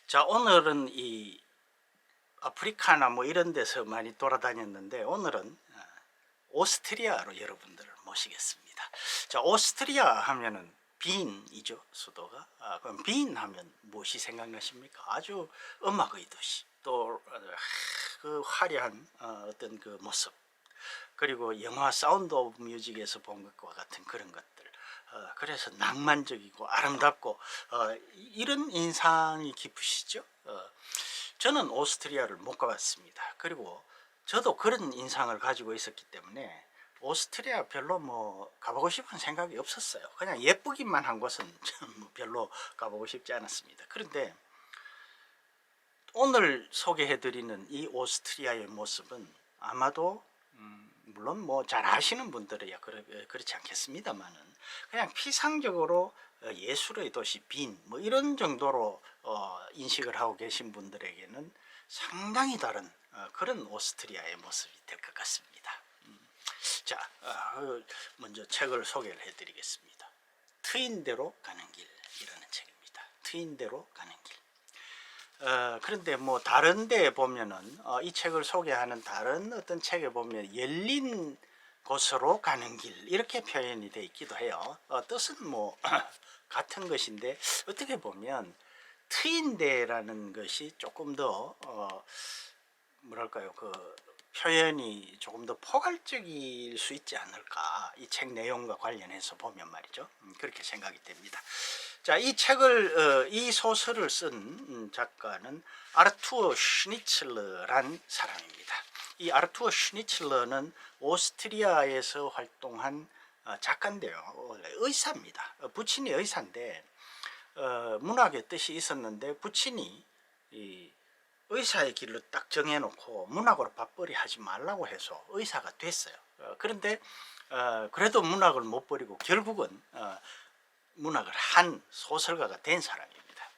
자, 오늘은 이 아프리카나 뭐 이런 데서 많이 돌아다녔는데 오늘은 오스트리아로 여러분들을 모시겠습니다. 자, 오스트리아 하면은 빈이죠, 수도가. 그럼 빈 하면 무엇이 생각나십니까? 아주 음악의 도시, 또 그 화려한 어떤 그 모습, 그리고 영화 사운드 오브 뮤직에서 본 것과 같은 그런 것들. 그래서 낭만적이고 아름답고 이런 인상이 깊으시죠? 저는 오스트리아를 못 가봤습니다. 그리고 저도 그런 인상을 가지고 있었기 때문에 오스트리아 별로 뭐 가보고 싶은 생각이 없었어요. 그냥 예쁘기만 한 곳은 뭐 별로 가보고 싶지 않았습니다. 그런데 오늘 소개해드리는 이 오스트리아의 모습은 아마도 물론 뭐 잘 아시는 분들이야 그렇지 않겠습니다만은 그냥 피상적으로 예술의 도시 빈 뭐 이런 정도로 인식을 하고 계신 분들에게는 상당히 다른 그런 오스트리아의 모습이 될 것 같습니다. 자, 먼저 책을 소개를 해드리겠습니다. 트인 대로 가는 길이라는 책입니다. 트인 대로 가는 길. 그런데 뭐 다른 데 보면은 이 책을 소개하는 다른 어떤 책에 보면 열린 곳으로 가는 길 이렇게 표현이 되어 있기도 해요. 뜻은 뭐 같은 것인데 어떻게 보면 트인데라는 것이 조금 더 뭐랄까요, 그 표현이 조금 더 포괄적일 수 있지 않을까, 이 책 내용과 관련해서 보면 말이죠. 그렇게 생각이 됩니다. 자, 이 책을 이 소설을 쓴 작가는 아르투어 슈니틀러란 사람입니다. 이 아르투어 슈니틀러는 오스트리아에서 활동한 작가인데요, 원래 의사입니다. 부친이 의사인데 문학의 뜻이 있었는데 부친이 이 의사의 길로 딱 정해놓고 문학으로 밥벌이 하지 말라고 해서 의사가 됐어요. 그런데 그래도 문학을 못 버리고 결국은 문학을 한 소설가가 된 사람입니다.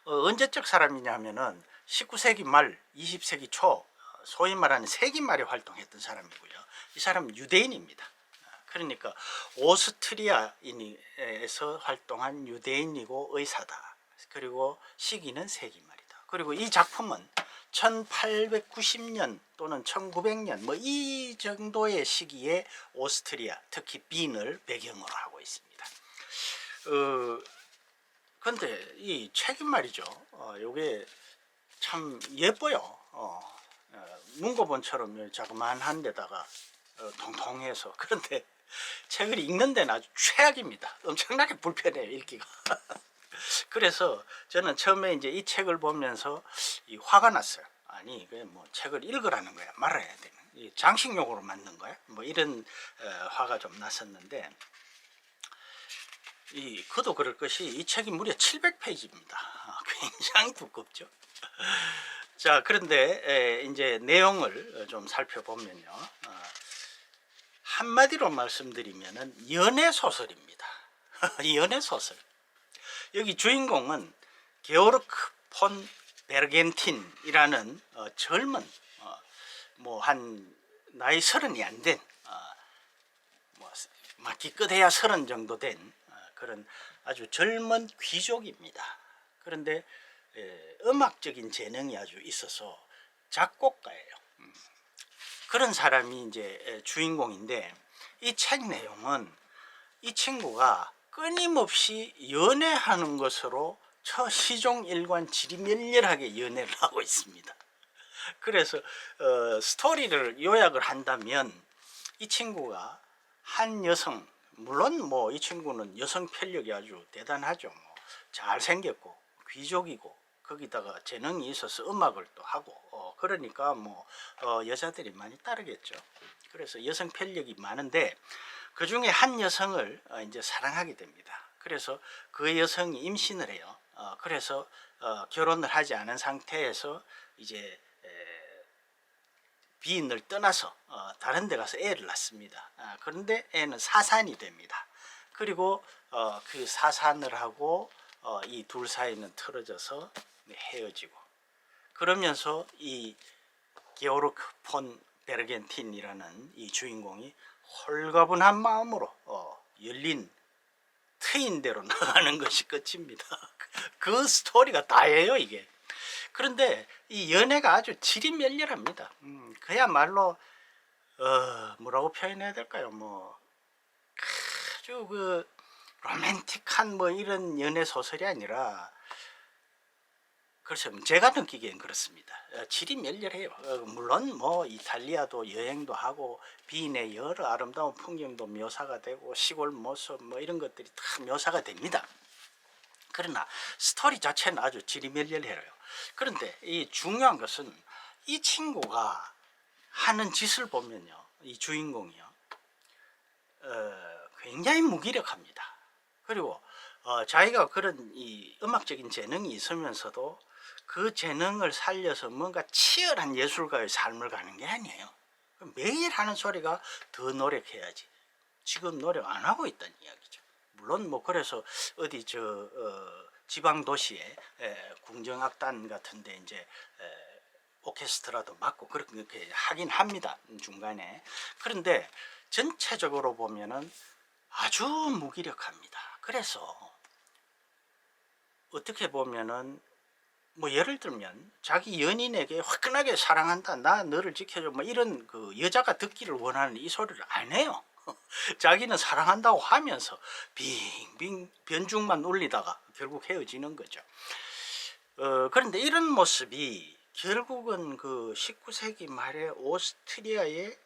언제적 사람이냐 하면은 19세기 말 20세기 초 소위 말하는 세기 말에 활동했던 사람이고요. 이 사람은 유대인입니다. 그러니까 오스트리아에서 활동한 유대인이고 의사다. 그리고 시기는 세기 말이다. 그리고 이 작품은 1890년 또는 1900년 뭐 이 정도의 시기에 오스트리아, 특히 빈을 배경으로 하고 있습니다. 근데 이 책이 말이죠, 요게 참 예뻐요. 문고본처럼 자그만한 데다가 통통해서. 그런데 책을 읽는 데는 아주 최악입니다. 엄청나게 불편해요, 읽기가. 그래서 저는 처음에 이제 이 책을 보면서 화가 났어요. 아니, 이게 뭐 책을 읽으라는 거야, 말아야 되는, 장식용으로 만든 거야, 뭐 이런 화가 좀 났었는데, 그도 그럴 것이 이 책이 무려 700페이지입니다. 굉장히 두껍죠. 자, 그런데 이제 내용을 좀 살펴보면요, 한마디로 말씀드리면은 연애 소설입니다. 연애 소설. 여기 주인공은 게오르크 폰 베르겐틴이라는 젊은 뭐 한 나이 30이 안 된 뭐 기껏해야 30 정도 된 그런 아주 젊은 귀족입니다. 그런데 음악적인 재능이 아주 있어서 작곡가예요. 그런 사람이 이제 주인공인데, 이 책 내용은 이 친구가 끊임없이 연애하는 것으로 시종일관 지리멸렬하게 연애를 하고 있습니다. 그래서 스토리를 요약을 한다면 이 친구가 한 여성, 물론 뭐 이 친구는 여성 편력이 아주 대단하죠. 뭐 잘생겼고 귀족이고 거기다가 재능이 있어서 음악을 또 하고 그러니까 뭐 여자들이 많이 따르겠죠. 그래서 여성 편력이 많은데 그 중에 한 여성을 이제 사랑하게 됩니다. 그래서 그 여성이 임신을 해요. 그래서 결혼을 하지 않은 상태에서 이제 빈을 떠나서 다른 데 가서 애를 낳습니다. 그런데 애는 사산이 됩니다. 그리고 그 사산을 하고 이 둘 사이는 틀어져서 헤어지고, 그러면서 이 게오르크 폰 베르겐틴이라는 이 주인공이 홀가분한 마음으로 열린 트인 대로 나가는 것이 끝입니다. 그 스토리가 다예요 이게. 그런데 이 연애가 아주 질이 멸렬합니다. 그야말로 뭐라고 표현해야 될까요? 뭐 아주 그 로맨틱한 뭐 이런 연애 소설이 아니라, 그렇죠. 제가 느끼기엔 그렇습니다. 질이 멸렬해요. 물론 뭐 이탈리아도 여행도 하고 비인의 여러 아름다운 풍경도 묘사가 되고 시골 모습 뭐 이런 것들이 다 묘사가 됩니다. 그러나 스토리 자체는 아주 질이 멸렬해요. 그런데 이 중요한 것은 이 친구가 하는 짓을 보면요, 이 주인공이요, 굉장히 무기력합니다. 그리고 자기가 그런 이 음악적인 재능이 있으면서도 그 재능을 살려서 뭔가 치열한 예술가의 삶을 가는 게 아니에요. 매일 하는 소리가 더 노력해야지. 지금 노력 안 하고 있다는 이야기죠. 물론 뭐 그래서 어디 지방 도시에 궁정악단 같은데 이제 오케스트라도 맡고 그렇게 하긴 합니다, 중간에. 그런데 전체적으로 보면은 아주 무기력합니다. 그래서 어떻게 보면은 뭐 예를 들면 자기 연인에게 화끈하게 사랑한다, 나 너를 지켜줘, 뭐 이런 그 여자가 듣기를 원하는 이 소리를 안 해요. 자기는 사랑한다고 하면서 빙빙 변죽만 울리다가 결국 헤어지는 거죠. 그런데 이런 모습이 결국은 그 19세기 말에 오스트리아의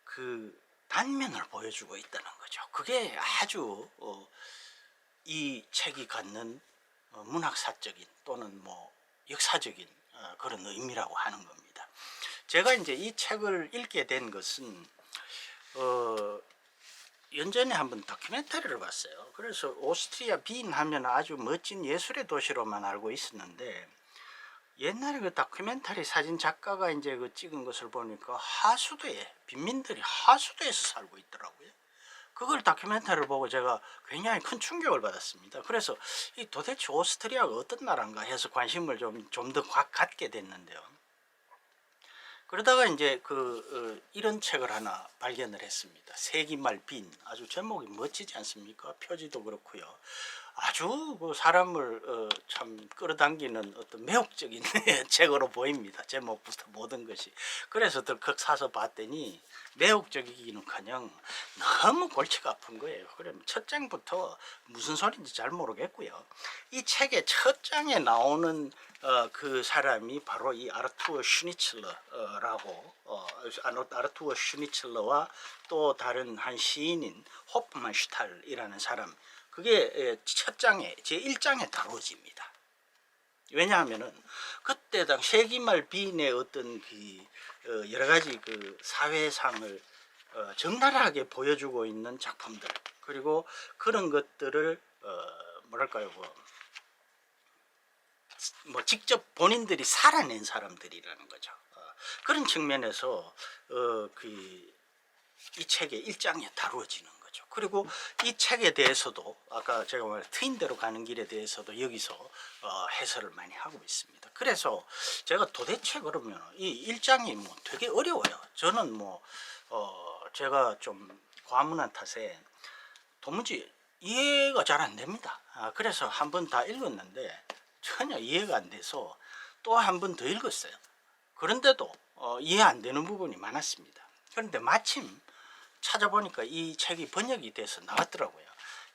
그 단면을 보여주고 있다는 거죠. 그게 아주 이 책이 갖는 문학사적인 또는 뭐 역사적인 그런 의미라고 하는 겁니다. 제가 이제 이 책을 읽게 된 것은 연전에 한번 다큐멘터리를 봤어요. 그래서 오스트리아 빈 하면 아주 멋진 예술의 도시로만 알고 있었는데, 옛날에 그 다큐멘터리 사진 작가가 이제 그 찍은 것을 보니까 하수도에, 빈민들이 하수도에서 살고 있더라고요. 그걸 다큐멘터리를 보고 제가 굉장히 큰 충격을 받았습니다. 그래서 이 도대체 오스트리아가 어떤 나라인가 해서 관심을 좀 더 갖게 됐는데요. 그러다가 이제 이런 책을 하나 발견을 했습니다. 세기말 빈. 아주 제목이 멋지지 않습니까? 표지도 그렇고요. 아주 그 사람을 참 끌어당기는 어떤 매혹적인 책으로 보입니다. 제목부터 모든 것이. 그래서 덜컥 사서 봤더니 매혹적이기는커녕 너무 골치가 아픈 거예요. 그러면 첫 장부터 무슨 소리인지 잘 모르겠고요. 이 책의 첫 장에 나오는 그 사람이 바로 이 아르투어 슈니첼러라고, 아르투어 슈니첼러와 또 다른 한 시인인 호프만슈탈이라는 사람, 그게 첫 장에 제1장에 다뤄집니다. 왜냐하면은 그때 당 세기말 빈의 어떤 그 여러 가지 그 사회상을 적나라하게 보여주고 있는 작품들, 그리고 그런 것들을 뭐랄까요, 뭐 직접 본인들이 살아낸 사람들이라는 거죠. 그런 측면에서 이 책의 1장에 다루어지는 거죠. 그리고 이 책에 대해서도 아까 제가 말한 트인 대로 가는 길에 대해서도 여기서 해설을 많이 하고 있습니다. 그래서 제가 도대체 그러면 이 1장이 뭐 되게 어려워요. 저는 뭐 제가 좀 과문한 탓에 도무지 이해가 잘 안 됩니다. 그래서 한 번 다 읽었는데 전혀 이해가 안 돼서 또 한 번 더 읽었어요. 그런데도 이해 안 되는 부분이 많았습니다. 그런데 마침 찾아보니까 이 책이 번역이 돼서 나왔더라고요.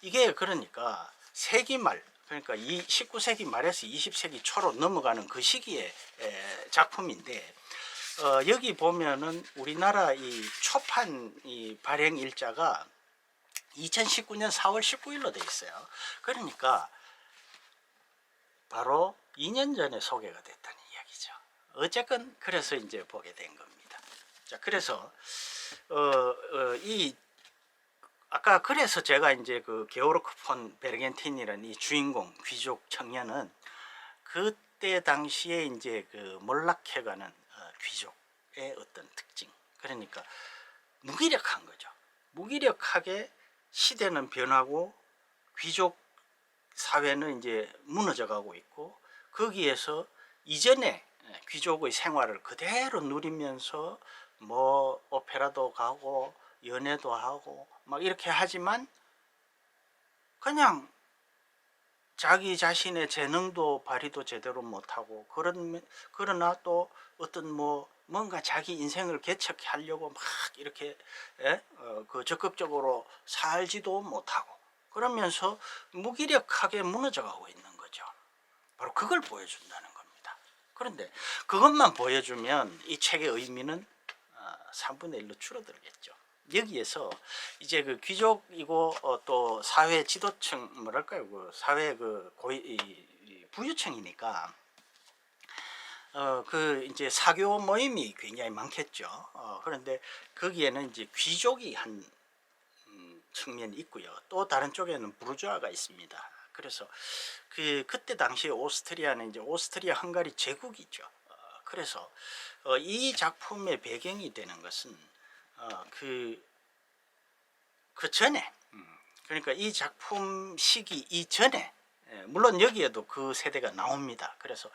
이게 그러니까 세기말, 그러니까 19세기 말에서 20세기 초로 넘어가는 그 시기의 작품인데, 여기 보면은 우리나라 이 초판 이 발행 일자가 2019년 4월 19일로 돼 있어요. 그러니까 바로 2년 전에 소개가 됐다는 이야기죠. 어쨌건 그래서 이제 보게 된 겁니다. 자, 그래서 아까 그래서 제가 이제 그 게오르크 폰 베르겐틴이라는 이 주인공 귀족 청년은 그때 당시에 이제 그 몰락해가는 귀족의 어떤 특징, 그러니까 무기력한 거죠. 무기력하게 시대는 변하고 귀족 사회는 이제 무너져 가고 있고, 거기에서 이전에 귀족의 생활을 그대로 누리면서 뭐 오페라도 가고 연애도 하고 막 이렇게 하지만 그냥 자기 자신의 재능도 발휘도 제대로 못하고 그러나 또 어떤 뭔가 자기 인생을 개척하려고 막 이렇게 그 적극적으로 살지도 못하고 그러면서 무기력하게 무너져 가고 있는 거죠. 바로 그걸 보여준다는 겁니다. 그런데 그것만 보여주면 이 책의 의미는 3분의 1로 줄어들겠죠. 여기에서 이제 그 귀족이고 또 사회 지도층 뭐랄까요, 그 사회 그 부유층이니까 그 이제 사교 모임이 굉장히 많겠죠. 그런데 거기에는 이제 귀족이 한 측면이 있고요. 또 다른 쪽에는 부르주아가 있습니다. 그래서 그때 당시에 오스트리아는 이제 오스트리아 헝가리 제국이죠. 그래서 이 작품의 배경이 되는 것은 그 전에 그러니까 이 작품 시기 이전에 물론 여기에도 그 세대가 나옵니다. 그래서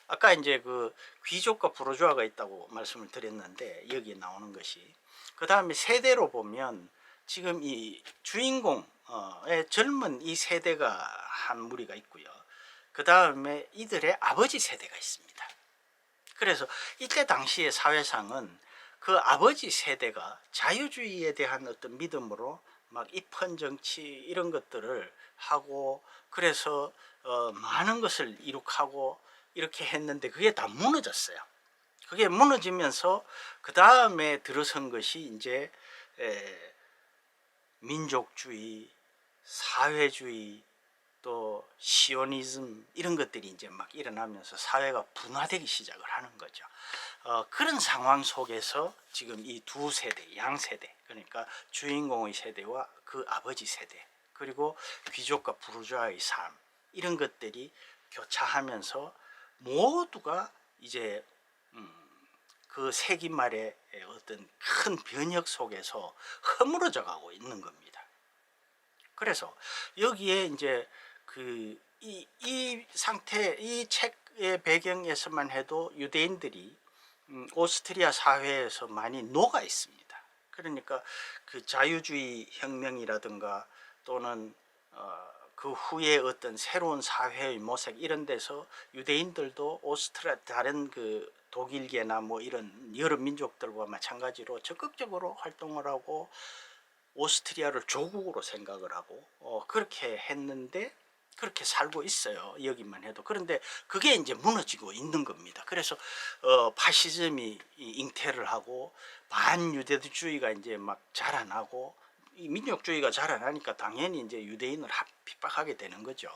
아까 이제 그 귀족과 부르주아가 있다고 말씀을 드렸는데 여기에 나오는 것이 그 다음에 세대로 보면 지금 이 주인공의 젊은 이 세대가 한 무리가 있고요. 그 다음에 이들의 아버지 세대가 있습니다. 그래서 이때 당시의 사회상은 그 아버지 세대가 자유주의에 대한 어떤 믿음으로 막 입헌 정치 이런 것들을 하고 그래서 많은 것을 이룩하고 이렇게 했는데 그게 다 무너졌어요. 그게 무너지면서 그 다음에 들어선 것이 이제 민족주의, 사회주의, 또 시오니즘 이런 것들이 이제 막 일어나면서 사회가 분화되기 시작을 하는 거죠. 그런 상황 속에서 지금 이 두 세대, 양세대, 그러니까 주인공의 세대와 그 아버지 세대, 그리고 귀족과 부르주아의 삶 이런 것들이 교차하면서 모두가 이제 그 세기 말의 어떤 큰 변혁 속에서 허물어져 가고 있는 겁니다. 그래서 여기에 이제 이 상태, 이 책의 배경에서만 해도 유대인들이 오스트리아 사회에서 많이 녹아 있습니다. 그러니까 그 자유주의 혁명이라든가 또는 그 후에 어떤 새로운 사회의 모색 이런 데서 유대인들도 오스트리아 다른 그 독일계나 뭐 이런 여러 민족들과 마찬가지로 적극적으로 활동을 하고 오스트리아를 조국으로 생각을 하고 그렇게 했는데 그렇게 살고 있어요. 여기만 해도. 그런데 그게 이제 무너지고 있는 겁니다. 그래서 파시즘이 잉태를 하고 반유대주의가 이제 막 자라나고 이 민족주의가 자라나니까 당연히 이제 유대인을 핍박하게 되는 거죠.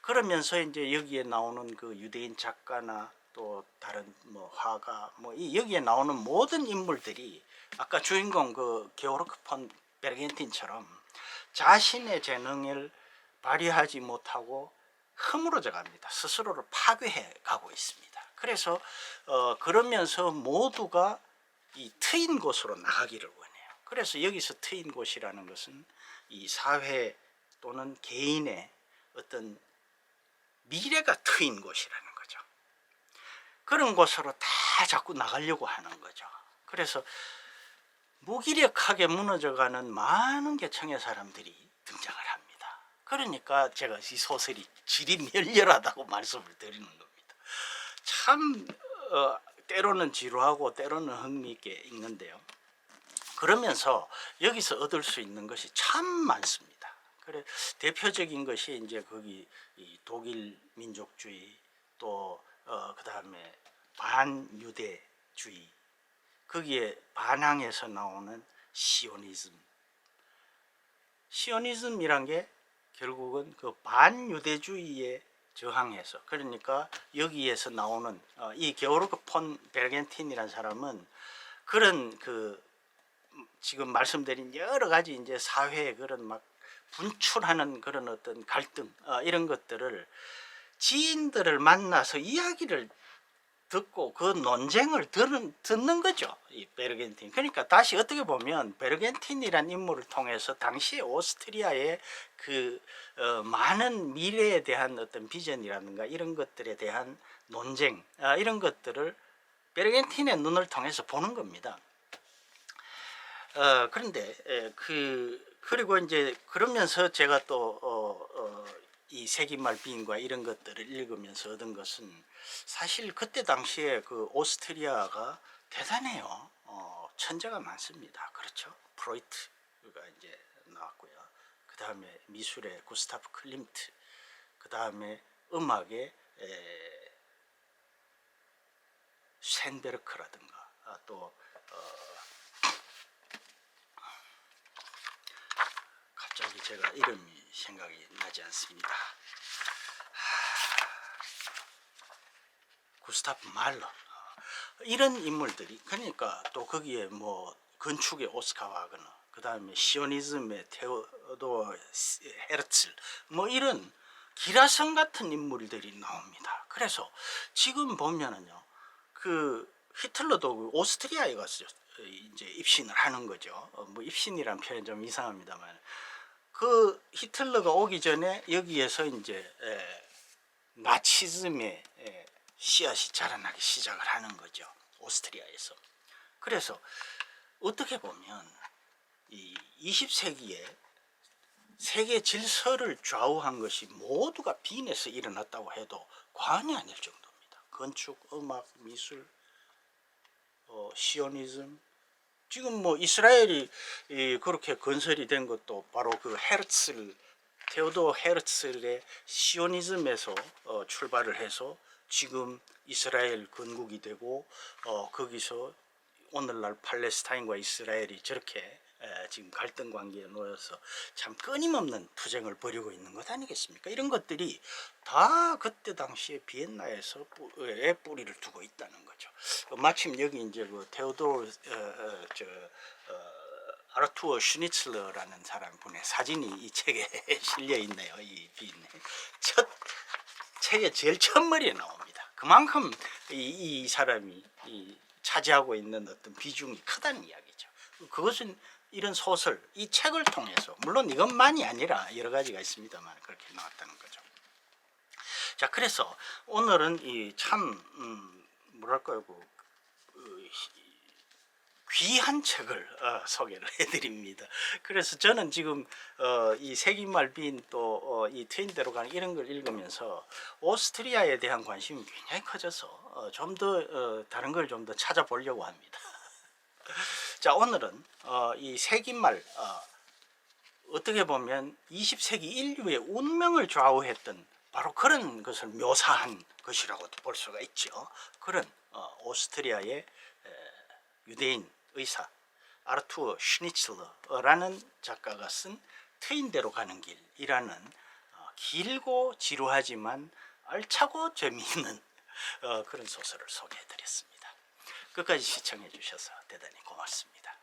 그러면서 이제 여기에 나오는 그 유대인 작가나 또 다른 뭐 화가 여기에 나오는 모든 인물들이 아까 주인공 그 게오르크 폰 베르겐틴처럼 자신의 재능을 발휘하지 못하고 허물어져 갑니다. 스스로를 파괴해 가고 있습니다. 그래서 그러면서 모두가 이 트인 곳으로 나가기를 원해요. 그래서 여기서 트인 곳이라는 것은 이 사회 또는 개인의 어떤 미래가 트인 곳이라는 거죠. 그런 곳으로 다 자꾸 나가려고 하는 거죠. 그래서 무기력하게 무너져가는 많은 계층의 사람들이 등장을 합니다. 그러니까 제가 이 소설이 질이 멸렬하다고 말씀을 드리는 겁니다. 참 때로는 지루하고 때로는 흥미있게 읽는데요. 그러면서 여기서 얻을 수 있는 것이 참 많습니다. 그래 대표적인 것이 이제 거기 이 독일 민족주의 또 그다음에 반유대주의 거기에 반항해서 나오는 시오니즘이란 게 결국은 그 반유대주의에 저항해서 그러니까 여기에서 나오는 이 게오르크 폰 베르겐틴이라는 사람은 그런 그 지금 말씀드린 여러 가지 이제 사회의 그런 막 분출하는 그런 어떤 갈등 이런 것들을 지인들을 만나서 이야기를 듣고 그 논쟁을 듣는 거죠. 이 베르겐틴. 그러니까 다시 어떻게 보면 베르겐틴이라는 인물을 통해서 당시 오스트리아의 그 많은 미래에 대한 어떤 비전이라든가 이런 것들에 대한 논쟁 이런 것들을 베르겐틴의 눈을 통해서 보는 겁니다. 그런데 그리고 이제 그러면서 제가 또 이 세기말 비인과 이런 것들을 읽으면서 얻은 것은 사실 그때 당시에 그 오스트리아가 대단해요. 천재가 많습니다. 그렇죠? 프로이트가 이제 나왔고요. 그 다음에 미술의 구스타프 클림트, 그 다음에 음악의 쇤베르크라든가 또 갑자기 제가 이름이 생각이 나지 않습니다. 구스타프 말러, 이런 인물들이, 그러니까 또 거기에 뭐 건축의 오스카 와그너, 그 다음에 시오니즘의 테오도어 헤르츠, 뭐 이런 기라성 같은 인물들이 나옵니다. 그래서 지금 보면은요, 그 히틀러도 그 오스트리아에 가서 이제 입신을 하는 거죠. 뭐 입신이란 표현 좀 이상합니다만, 그 히틀러가 오기 전에 여기에서 이제 나치즘의 씨앗이 자라나기 시작을 하는 거죠. 오스트리아에서. 그래서 어떻게 보면 이 20세기에 세계 질서를 좌우한 것이 모두가 빈에서 일어났다고 해도 과언이 아닐 정도입니다. 건축, 음악, 미술, 시오니즘, 지금 뭐 이스라엘이 그렇게 건설이 된 것도 바로 그 테오도어 헤르츠의 시오니즘에서 출발을 해서 지금 이스라엘 건국이 되고, 거기서 오늘날 팔레스타인과 이스라엘이 저렇게 지금 갈등 관계에 놓여서 참 끊임없는 투쟁을 벌이고 있는 것 아니겠습니까? 이런 것들이 다 그때 당시에 비엔나에서 뿌리를 두고 있다는 거죠. 마침 여기 이제 그 테오도르 아르투어 슈니츠러라는 사람 분의 사진이 이 책에 실려 있네요. 이 비엔나 첫 책의 제일 첫머리에 나옵니다. 그만큼 이 사람이 차지하고 있는 어떤 비중이 크다는 이야기죠. 그것은 이런 소설, 이 책을 통해서, 물론 이것만이 아니라 여러 가지가 있습니다만 그렇게 나왔다는 거죠. 자, 그래서 오늘은 이 참 뭐랄까요, 귀한 책을 소개를 해드립니다. 그래서 저는 지금 이 세기말 빈 또 이 트윈대로 가는 이런 걸 읽으면서 오스트리아에 대한 관심이 굉장히 커져서 좀 더 다른 걸 좀 더 찾아보려고 합니다. 자, 오늘은 이 세기말, 어떻게 보면 20세기 인류의 운명을 좌우했던 바로 그런 것을 묘사한 것이라고도 볼 수가 있죠. 그런 오스트리아의 유대인 의사 아르투어 슈니츠러라는 작가가 쓴 트윈대로 가는 길이라는 길고 지루하지만 알차고 재미있는 그런 소설을 소개해 드렸습니다. 끝까지 시청해 주셔서 대단히 고맙습니다.